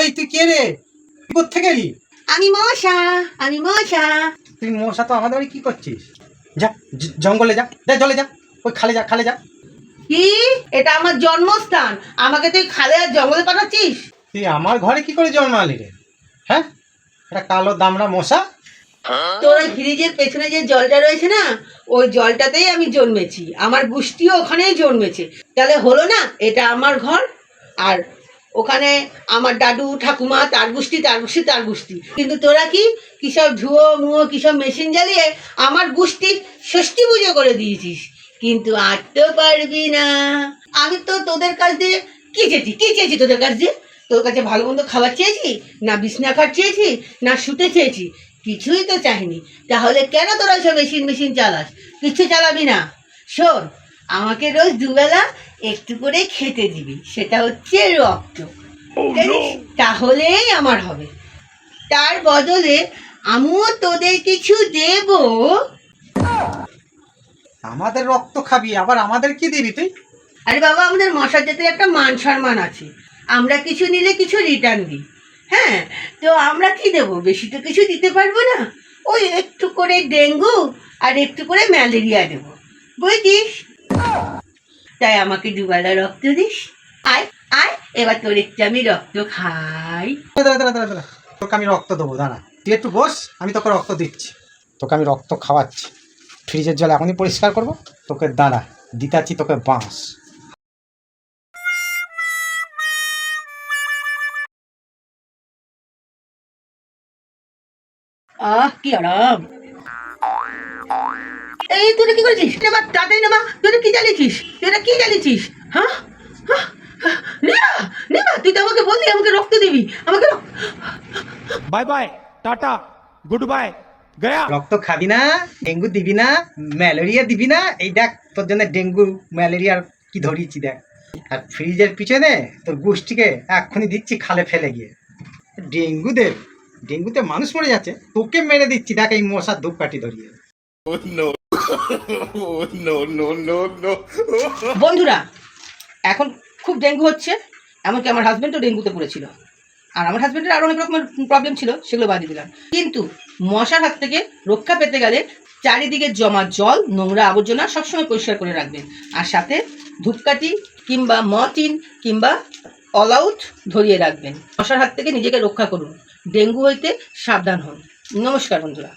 এই তুই কে রে? কোত্থেকে এলি? আমি মশা, আমি মশা। তুই মশা তো আমাদের বাড়ি কি করছিস? যা জঙ্গলে যা, যা জলে যা, ওই খালে যা, খালে যা। কি? এটা আমার জন্মস্থান, আমাকে তুই খালে আর জঙ্গলে পাঠাচ্ছিস? তুই আমার ঘরে কি করে জন্মালি রে? হ্যাঁ, এটা কালো দামড়া মশা। তোর ওই ফ্রিজের পেছনে যে জলটা রয়েছে না, ওই জলটাতেই আমি জন্মেছি, আমার গোষ্ঠীও ওখানেই জন্মেছে। তাহলে হলো না, এটা আমার ঘর। আর ওখানে আমার দাদু ঠাকুমা, তার গোষ্ঠী তার গোষ্ঠী তার গোষ্ঠী। কিন্তু তোরা কি কিসব ধুয়ো মুয়ো কিসব মেশিন জ্বালিয়ে আমার গোষ্ঠীর ষষ্ঠী পুজো করে দিয়েছিস, কিন্তু আর তো পারবি না। আমি তো তোদের কাছ দিয়ে কি চেয়েছি তোদের কাছ দিয়ে? তোর কাছে ভালো মন্দ খাবার চেয়েছি, না বিছনা খাট চেয়েছি, না শুতে চেয়েছি? কিছুই তো চাইনি। তাহলে কেন তোরা সব মেশিন চালাস? কিছু চালাবি না। শোন, আমাকে রোজ দুবেলা একটু করে খেতে দিবি, সেটা হচ্ছে রক্ত। তাহলেই আমার হবে। তার বদলে আমিও তোদের কিছু দেব। আমাদের রক্ত খাবি, আবার আমাদের কি দিবি তুই? আরে বাবা, আমাদের মশার জাতের একটা মান সম্মান আছে, আমরা কিছু নিলে কিছু রিটার্ন দিই। হ্যাঁ, তো আমরা কি দেবো? বেশি তো কিছু দিতে পারবো না। ওই একটু করে ডেঙ্গু আর একটু করে ম্যালেরিয়া দেবো, বুঝছিস? তাই আমাকে দুবেলা রক্ত দিস। আয় আয়, এবার তোর একটু আমি রক্ত খাই। তোকে আমি রক্ত দেবো, দাঁড়া। তুই একটু বস, আমি তোকে রক্ত দিচ্ছি। তোকে আমি রক্ত খাওয়াচ্ছি। ফ্রিজের জল এখনই পরিষ্কার করবো। তোকে দাঁড়া, দিতাচ্ছি তোকে বাঁশ। কি আরাম! এই তুই কি করেছিস? নেবা তাড়াতাড়ি নেবা। তুই কি জ্বালিয়েছিস? হ্যাঁ, নেবা নেবা। তুই তো আমাকে বললি আমাকে রক্ত দিবি, আমাকে bye bye tata goodbye गया। রক্ত খাবি না, ডেঙ্গু দিবি না, ম্যালেরিয়া দিবি না। এই দেখ তোর জন্য ডেঙ্গু ম্যালেরিয়ার কি ধরিয়েছি দেখ। আর ফ্রিজের পিছনে তোর গোষ্ঠীকে এক্ষুনি দিচ্ছি খালে ফেলে গিয়ে। ডেঙ্গুতে মানুষ মরে যাচ্ছে, তোকে মেরে দিচ্ছি দেখ এই মশার ধূপকাঠি ধরিয়ে। বন্ধুরা, এখন খুব ডেঙ্গু হচ্ছে, এমনকি আমার হাজবেন্ডও ডেঙ্গুতে পড়েছিল। আর আমার হাজবেন্ডের আরও অনেক রকমের প্রবলেম ছিল, সেগুলো বাদ দিলাম। কিন্তু মশার হাত থেকে রক্ষা পেতে গেলে চারিদিকে জমা জল, নোংরা আবর্জনা সবসময় পরিষ্কার করে রাখবেন। আর সাথে ধূপকাঠি কিংবা মর্টিন কিংবা অল আউট ধরিয়ে রাখবেন। মশার হাত থেকে নিজেকে রক্ষা করুন, ডেঙ্গু হইতে সাবধান হন। নমস্কার বন্ধুরা।